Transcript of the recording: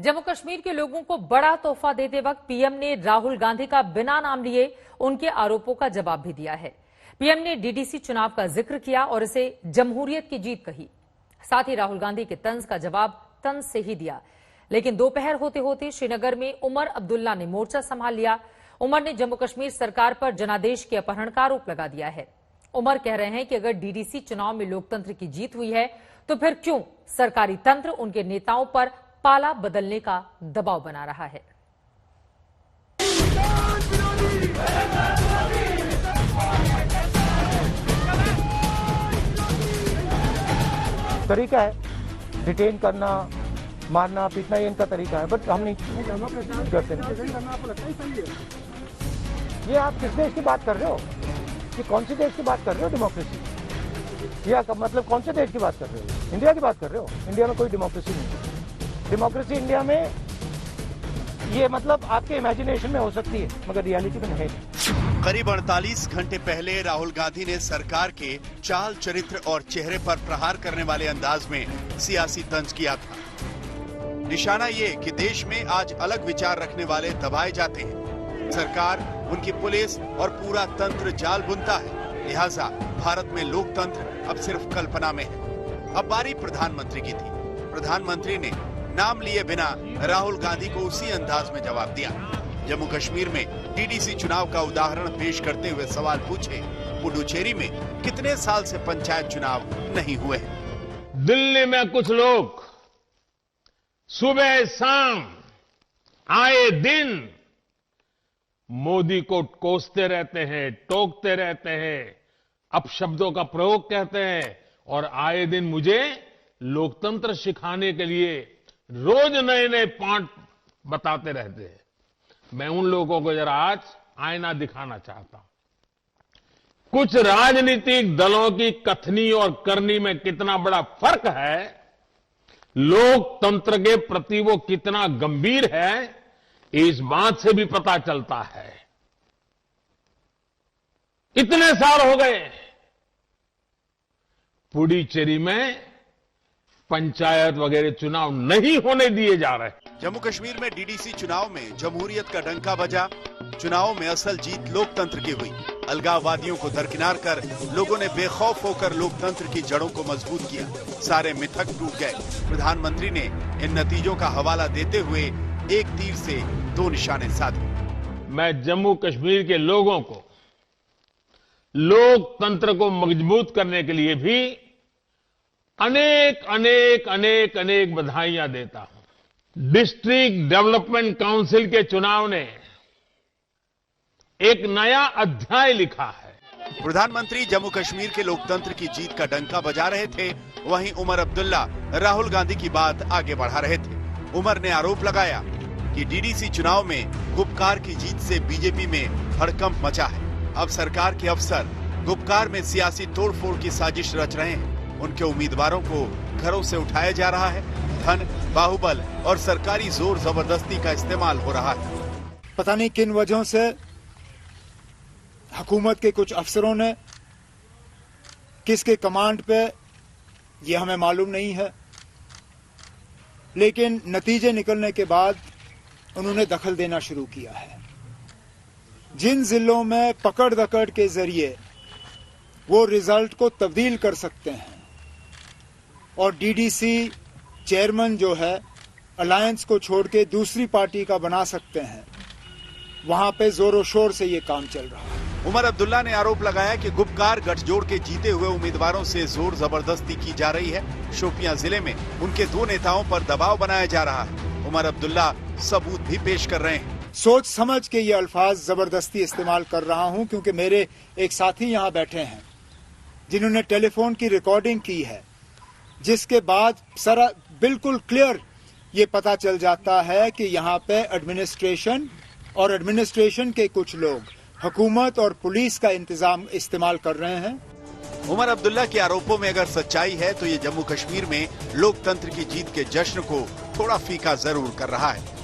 जम्मू कश्मीर के लोगों को बड़ा तोहफा देते वक्त पीएम ने राहुल गांधी का बिना नाम लिए उनके आरोपों का जवाब भी दिया है। पीएम ने डीडीसी चुनाव का जिक्र किया और इसे जमहूरियत की जीत कही। साथ ही राहुल गांधी के तंज का जवाब तंज से ही दिया। लेकिन दोपहर होते होते श्रीनगर में उमर अब्दुल्ला ने मोर्चा संभाल लिया। उमर ने जम्मू कश्मीर सरकार पर जनादेश के अपहरण का आरोप लगा दिया है। उमर कह रहे हैं कि अगर डीडीसी चुनाव में लोकतंत्र की जीत हुई है तो फिर क्यों सरकारी तंत्र उनके नेताओं पर पाला बदलने का दबाव बना रहा है। तरीका है डिटेन करना, मारना, पीटना, ये इनका तरीका है, बट हम नहीं करते। ये आप किस देश की बात कर रहे हो? कि कौन सी देश की बात कर रहे हो? डेमोक्रेसी या मतलब कौन से देश की बात कर रहे हो? इंडिया की बात कर रहे हो? इंडिया में कोई डेमोक्रेसी नहीं है। डेमोक्रेसी इंडिया में ये मतलब आपके इमेजिनेशन में हो सकती है, मगर रियलिटी में नहीं। करीब 48 घंटे पहले राहुल गांधी ने सरकार के चाल चरित्र और चेहरे पर प्रहार करने वाले अंदाज में सियासी तंज किया था। निशाना ये कि देश में आज अलग विचार रखने वाले दबाए जाते हैं। सरकार, उनकी पुलिस और पूरा तंत्र जाल बुनता है। लिहाजा भारत में लोकतंत्र अब सिर्फ कल्पना में है। अब बारी प्रधानमंत्री की थी। प्रधानमंत्री ने नाम लिए बिना राहुल गांधी को उसी अंदाज में जवाब दिया। जम्मू कश्मीर में डीडीसी चुनाव का उदाहरण पेश करते हुए सवाल पूछे, पुडुचेरी में कितने साल से पंचायत चुनाव नहीं हुए हैं? दिल्ली में कुछ लोग सुबह शाम आए दिन मोदी को कोसते रहते हैं, टोकते रहते हैं, अपशब्दों का प्रयोग कहते हैं और आए दिन मुझे लोकतंत्र सिखाने के लिए रोज नए नए पाठ बताते रहते हैं। मैं उन लोगों को जरा आज आईना दिखाना चाहता हूं। कुछ राजनीतिक दलों की कथनी और करनी में कितना बड़ा फर्क है, लोकतंत्र के प्रति वो कितना गंभीर है, इस बात से भी पता चलता है। इतने साल हो गए पुडुचेरी में पंचायत वगैरह चुनाव नहीं होने दिए जा रहे। जम्मू कश्मीर में डीडीसी चुनाव में जमहूरियत का डंका बजा। चुनाव में असल जीत लोकतंत्र की हुई। अलगाववादियों को दरकिनार कर लोगों ने बेखौफ होकर लोकतंत्र की जड़ों को मजबूत किया। सारे मिथक टूट गए। प्रधानमंत्री ने इन नतीजों का हवाला देते हुए एक तीर से दो निशाने साधे। मैं जम्मू कश्मीर के लोगों को लोकतंत्र को मजबूत करने के लिए भी अनेक अनेक अनेक अनेक बधाइयां देता हूं। डिस्ट्रिक्ट डेवलपमेंट काउंसिल के चुनाव ने एक नया अध्याय लिखा है। प्रधानमंत्री जम्मू कश्मीर के लोकतंत्र की जीत का डंका बजा रहे थे, वहीं उमर अब्दुल्ला राहुल गांधी की बात आगे बढ़ा रहे थे। उमर ने आरोप लगाया कि डीडीसी चुनाव में गुपकार की जीत से बीजेपी में हड़कंप मचा है। अब सरकार के अफसर गुपकार में सियासी तोड़फोड़ की साजिश रच रहे हैं। उनके उम्मीदवारों को घरों से उठाया जा रहा है। धन, बाहुबल और सरकारी जोर जबरदस्ती का इस्तेमाल हो रहा है। पता नहीं किन वजहों से हुकूमत के कुछ अफसरों ने किसके कमांड पे, ये हमें मालूम नहीं है, लेकिन नतीजे निकलने के बाद उन्होंने दखल देना शुरू किया है। जिन जिलों में पकड़ दकड़ के जरिए वो रिजल्ट को तब्दील कर सकते हैं और डीडीसी चेयरमैन जो है अलायंस को छोड़ के दूसरी पार्टी का बना सकते हैं, वहां पे जोरों शोर से ये काम चल रहा है। उमर अब्दुल्ला ने आरोप लगाया कि गुपकार गठजोड़ के जीते हुए उम्मीदवारों से जोर जबरदस्ती की जा रही है। शोपियां जिले में उनके दो नेताओं पर दबाव बनाया जा रहा है। उमर अब्दुल्ला सबूत भी पेश कर रहे हैं। सोच समझ के ये अल्फाज जबरदस्ती इस्तेमाल कर रहा हूं क्योंकि मेरे एक साथी यहां बैठे हैं जिन्होंने टेलीफोन की रिकॉर्डिंग की है, जिसके बाद सारा बिल्कुल क्लियर ये पता चल जाता है कि यहाँ पे एडमिनिस्ट्रेशन और एडमिनिस्ट्रेशन के कुछ लोग हुकूमत और पुलिस का इस्तेमाल कर रहे हैं। उमर अब्दुल्ला के आरोपों में अगर सच्चाई है तो ये जम्मू कश्मीर में लोकतंत्र की जीत के जश्न को थोड़ा फीका जरूर कर रहा है।